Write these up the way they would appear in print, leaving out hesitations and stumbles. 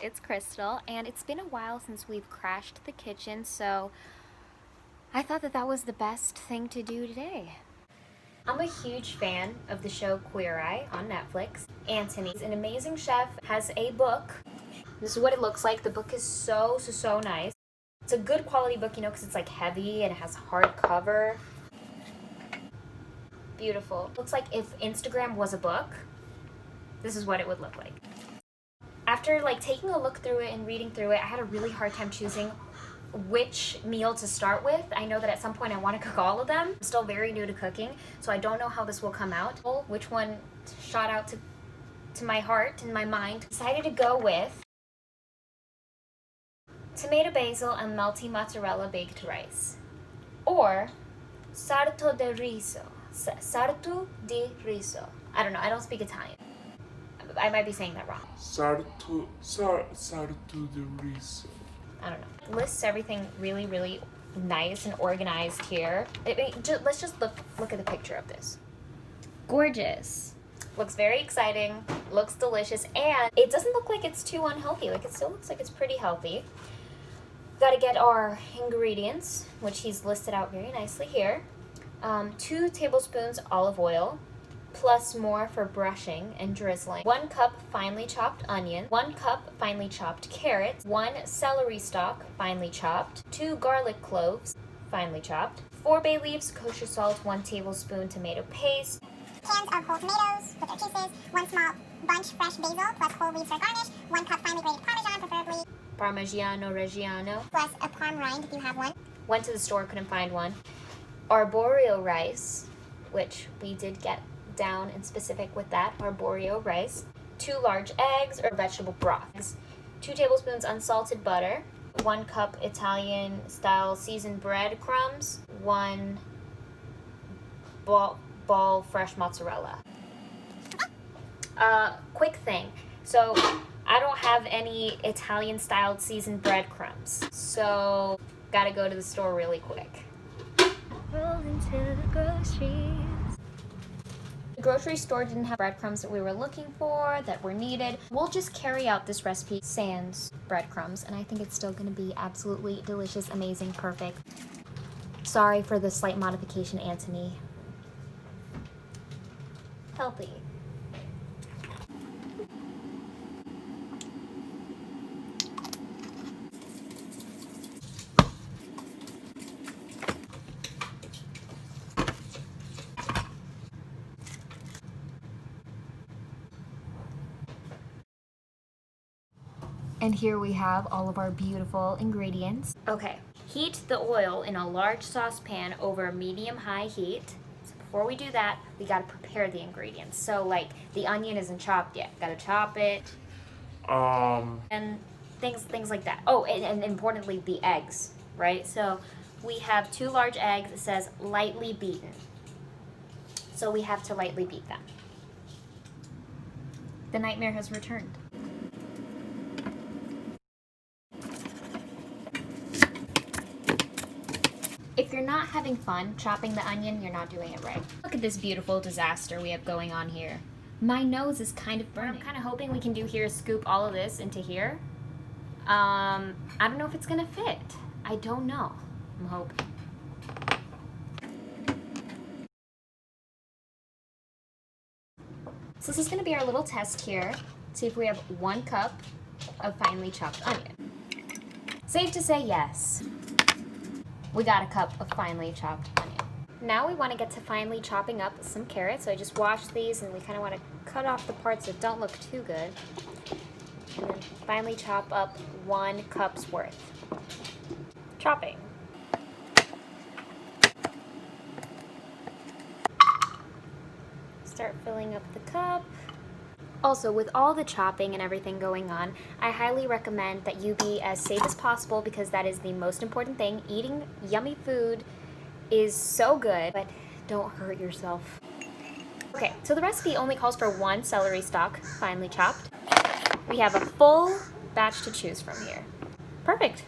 it's Crystal, and it's been a while since we've crashed the kitchen, so I thought that was the best thing to do today. I'm a huge fan of the show Queer Eye on Netflix. Antoni is an amazing chef, has a book. This is what it looks like. The book is so nice. It's a good quality book, you know, because it's like heavy and it has hardcover. Beautiful. Looks like if Instagram was a book, this is what it would look like. After like taking a look through it and reading through it, I had a really hard time choosing which meal to start with. I know that at some point I want to cook all of them. I'm still very new to cooking, so I don't know how this will come out. Which one shot out to my heart and my mind. Decided to go with tomato basil and melty mozzarella baked rice, or Sartu Di Riso. Sartu Di Riso. I don't know, I don't speak Italian. I might be saying that wrong. Sartu Di Riso. I don't know. Lists everything really nice and organized here. Let's just look at the picture of this. Gorgeous. Looks very exciting, looks delicious, and it doesn't look like it's too unhealthy. Like, it still looks like it's pretty healthy. Gotta get our ingredients, which he's listed out very nicely here. 2 tablespoons olive oil, plus more for brushing and drizzling. 1 cup finely chopped onion, 1 cup finely chopped carrots, 1 celery stalk finely chopped, 2 garlic cloves finely chopped, 4 bay leaves, kosher salt, 1 tablespoon tomato paste, cans of whole tomatoes with their juices, 1 small bunch fresh basil plus whole leaves for garnish, 1 cup finely grated parmesan, preferably Parmigiano Reggiano, plus a parm rind if you have one. Went to the store, couldn't find one. Arborio rice, which we did get down and specific with that. Arborio rice, 2 large eggs or vegetable broth, 2 tablespoons unsalted butter, 1 cup Italian style seasoned breadcrumbs, 1 ball fresh mozzarella. Quick thing, so I don't have any Italian styled seasoned breadcrumbs, so gotta go to the store really quick. Rolled into the groceries. The grocery store didn't have breadcrumbs that we were looking for, that were needed. We'll just carry out this recipe sans breadcrumbs, and I think it's still gonna be absolutely delicious, amazing, perfect. Sorry for the slight modification, Antoni. Healthy. And here we have all of our beautiful ingredients. Okay, heat the oil in a large saucepan over medium-high heat. So before we do that, we gotta prepare the ingredients. So like, the onion isn't chopped yet. Gotta chop it. And things like that. Oh, and importantly, the eggs, right? So we have 2 large eggs. It says lightly beaten. So we have to lightly beat them. The nightmare has returned. If you're not having fun chopping the onion, you're not doing it right. Look at this beautiful disaster we have going on here. My nose is kind of burning. What I'm kind of hoping we can do here is scoop all of this into here. I don't know if it's gonna fit. I don't know. I'm hoping. So this is gonna be our little test here. See if we have 1 cup of finely chopped onion. Safe to say yes. We got a cup of finely chopped onion. Now we want to get to finely chopping up some carrots. So I just washed these, and we kind of want to cut off the parts that don't look too good. And then finely chop up 1 cup's worth. Chopping. Start filling up the cup. Also, with all the chopping and everything going on, I highly recommend that you be as safe as possible, because that is the most important thing. Eating yummy food is so good, but don't hurt yourself. Okay, so the recipe only calls for 1 celery stalk, finely chopped. We have a full batch to choose from here. Perfect.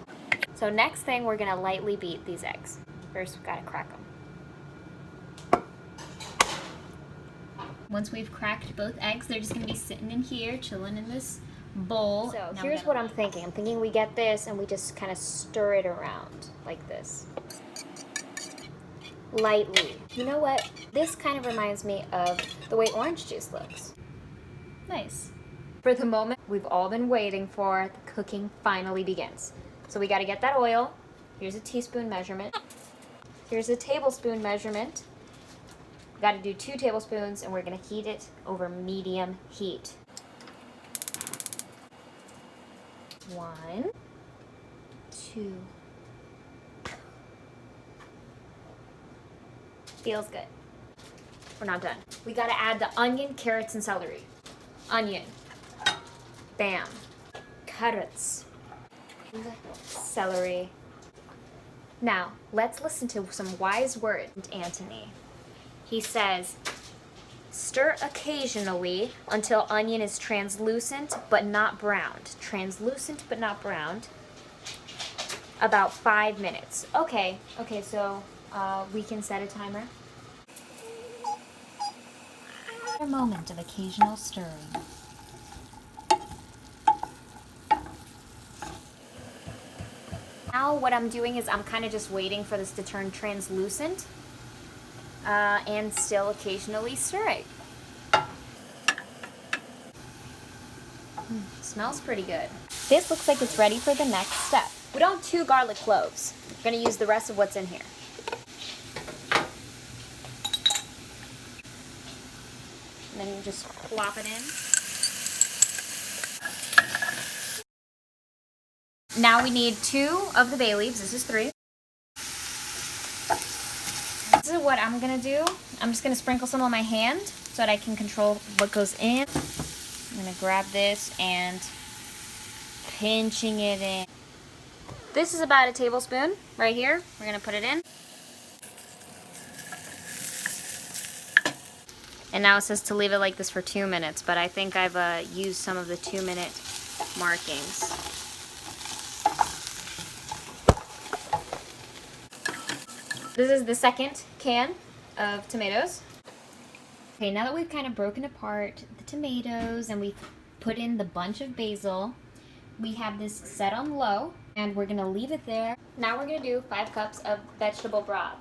So next thing, we're gonna lightly beat these eggs. First, we've gotta crack them. Once we've cracked both eggs, they're just gonna be sitting in here, chilling in this bowl. So here's what I'm thinking. I'm thinking we get this and we just kind of stir it around like this. Lightly. You know what? This kind of reminds me of the way orange juice looks. Nice. For the moment we've all been waiting for, the cooking finally begins. So we got to get that oil. Here's a teaspoon measurement. Here's a tablespoon measurement. We got to do 2 tablespoons and we're going to heat it over medium heat. 1, 2. Feels good. We're not done. We gotta add the onion, carrots, and celery. Onion. Bam. Carrots. Celery. Now, let's listen to some wise words from Antoni. He says, stir occasionally until onion is translucent but not browned. Translucent but not browned. About 5 minutes. Okay, so we can set a timer. A moment of occasional stirring. Now what I'm doing is I'm kind of just waiting for this to turn translucent and still occasionally stirring. Smells pretty good. This looks like it's ready for the next step. We don't have 2 garlic cloves. We're going to use the rest of what's in here. And then you just plop it in. Now we need 2 of the bay leaves. This is 3. This is what I'm going to do. I'm just going to sprinkle some on my hand so that I can control what goes in. I'm going to grab this and pinching it in. This is about a tablespoon right here. We're going to put it in. And now it says to leave it like this for 2 minutes, but I think I've used some of the 2-minute markings. This is the second can of tomatoes. Okay, now that we've kind of broken apart the tomatoes and we've put in the bunch of basil, we have this set on low and we're gonna leave it there. Now we're gonna do 5 cups of vegetable broth.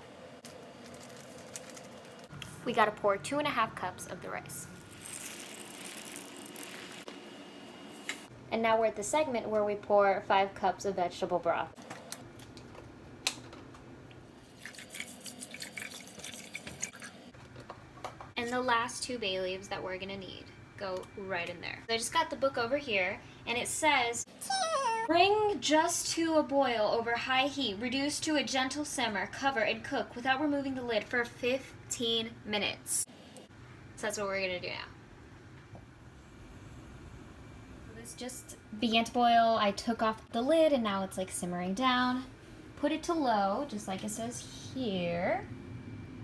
We gotta pour 2.5 cups of the rice. And now we're at the segment where we pour 5 cups of vegetable broth. And the last 2 bay leaves that we're gonna need go right in there. So I just got the book over here and it says, bring just to a boil over high heat, reduce to a gentle simmer, cover and cook without removing the lid for 15 minutes. So that's what we're gonna do now. So this just began to boil. I took off the lid and now it's like simmering down. Put it to low, just like it says here.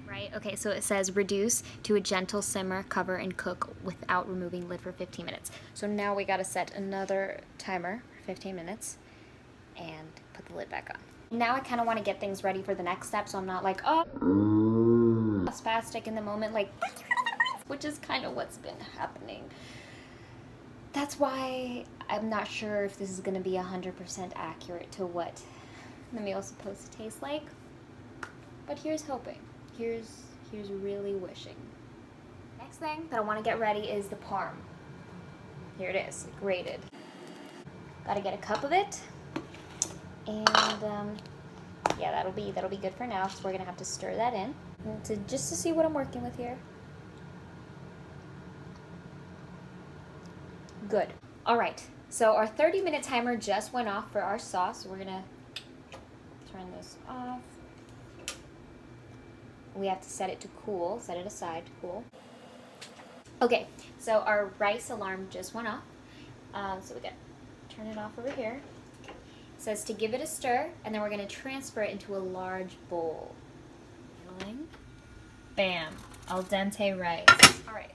Right, okay, so it says reduce to a gentle simmer, cover and cook without removing lid for 15 minutes. So now we gotta set another timer for 15 minutes and put the lid back on. Now I kind of want to get things ready for the next step, so I'm not like, oh, spastic in the moment, like, which is kind of what's been happening. That's why I'm not sure if this is going to be 100% accurate to what the meal's supposed to taste like. But here's hoping. Here's really wishing. Next thing that I want to get ready is the parm. Here it is, grated. Gotta get a cup of it. And yeah, that'll be good for now. So we're gonna have to stir that in just to see what I'm working with here. Good. All right. So our 30-minute timer just went off for our sauce. So we're gonna turn this off. We have to set it to cool. Set it aside to cool. Okay. So our rice alarm just went off. So we got to turn it off over here. It says to give it a stir, and then we're going to transfer it into a large bowl. Bam. Al dente rice. All right.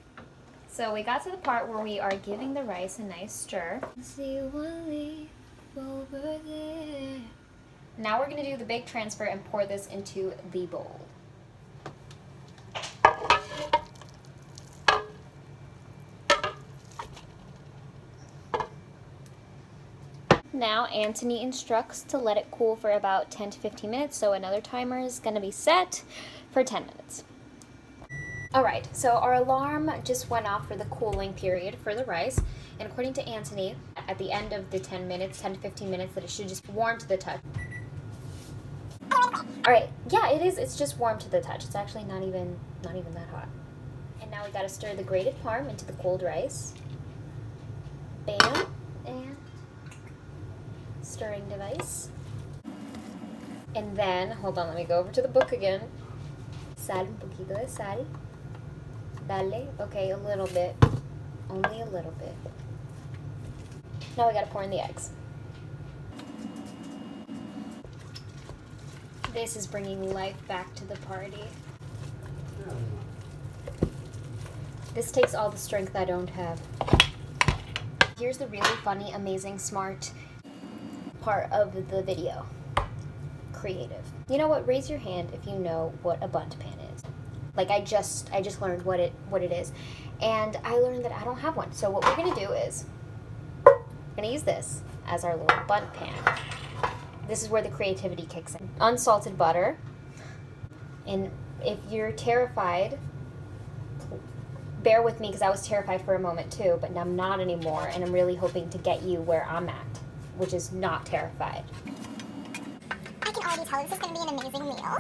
So we got to the part where we are giving the rice a nice stir. See one leaf over there. Now we're going to do the big transfer and pour this into the bowl. Now Antoni instructs to let it cool for about 10 to 15 minutes, so another timer is going to be set for 10 minutes. Alright, so our alarm just went off for the cooling period for the rice, and according to Antoni, at the end of the 10 to 15 minutes, that it should just warm to the touch. Alright, yeah, it is, it's just warm to the touch. It's actually not even that hot. And now we gotta stir the grated parm into the cold rice. Bam, and stirring device. And then, hold on, let me go over to the book again. Sal, un poquito de sal. Dale, okay, a little bit. Only a little bit. Now we gotta pour in the eggs. This is bringing life back to the party. This takes all the strength I don't have. Here's the really funny, amazing, smart part of the video. Creative. You know what? Raise your hand if you know what a bundt pan is. Like I just learned what it is, and I learned that I don't have one. So what we're gonna do is we're gonna use this as our little bundt pan. This is where the creativity kicks in. Unsalted butter, and if you're terrified, bear with me because I was terrified for a moment too, but I'm not anymore, and I'm really hoping to get you where I'm at, which is not terrified. I can already tell this is going to be an amazing meal.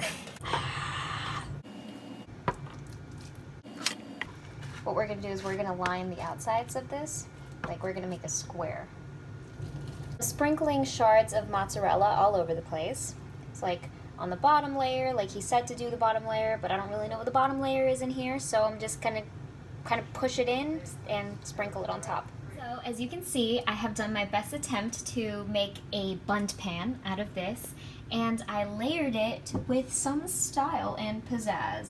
What we're going to do is we're going to line the outsides of this, like we're going to make a square. Sprinkling shards of mozzarella all over the place. It's like on the bottom layer, like he said to do the bottom layer, but I don't really know what the bottom layer is in here, so I'm just going to kind of push it in and sprinkle it on top. So as you can see, I have done my best attempt to make a bundt pan out of this, and I layered it with some style and pizzazz.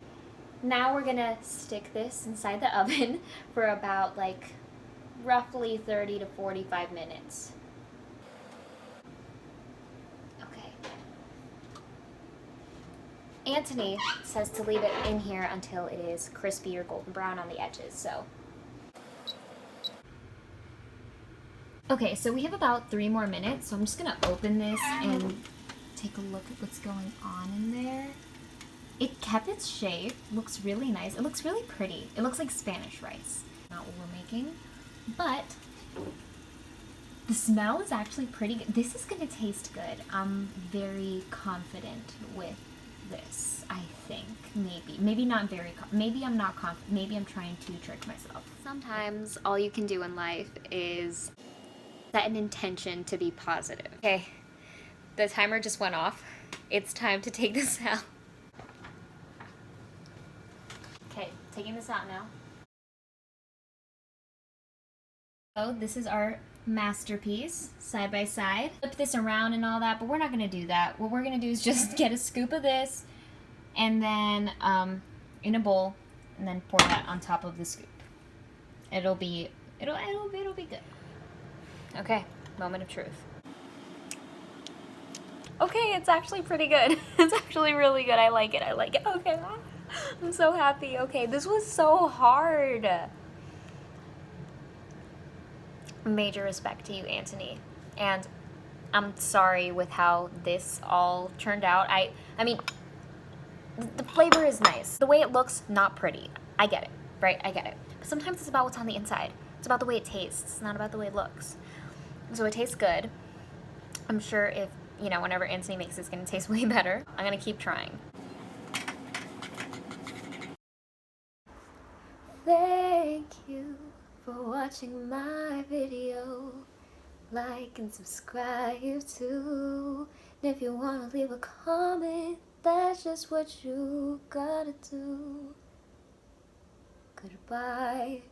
Now we're gonna stick this inside the oven for about like roughly 30 to 45 minutes. Okay. Antoni says to leave it in here until it is crispy or golden brown on the edges, so. Okay, so we have about 3 more minutes, so I'm just gonna open this and take a look at what's going on in there. It kept its shape, looks really nice. It looks really pretty. It looks like Spanish rice. Not what we're making, but the smell is actually pretty good. This is gonna taste good. I'm very confident with this, I think. Maybe not very, maybe I'm not confident. Maybe I'm trying to trick myself. Sometimes all you can do in life is set an intention to be positive. Okay, the timer just went off. It's time to take this out. Okay, taking this out now. So this is our masterpiece, side by side. Flip this around and all that, but we're not gonna do that. What we're gonna do is just get a scoop of this, and then in a bowl, and then pour that on top of the scoop. It'll be good. Okay, moment of truth. Okay, it's actually pretty good. It's actually really good. I like it. Okay, I'm so happy. Okay, this was so hard. Major respect to you, Antoni. And I'm sorry with how this all turned out. I mean, the flavor is nice. The way it looks, not pretty. I get it, right? I get it. But sometimes it's about what's on the inside. It's about the way it tastes. It's not about the way it looks. So it tastes good. I'm sure if, whenever Antoni makes it, it's going to taste way better. I'm going to keep trying. Thank you for watching my video. Like and subscribe too. And if you want to leave a comment, that's just what you gotta do. Goodbye.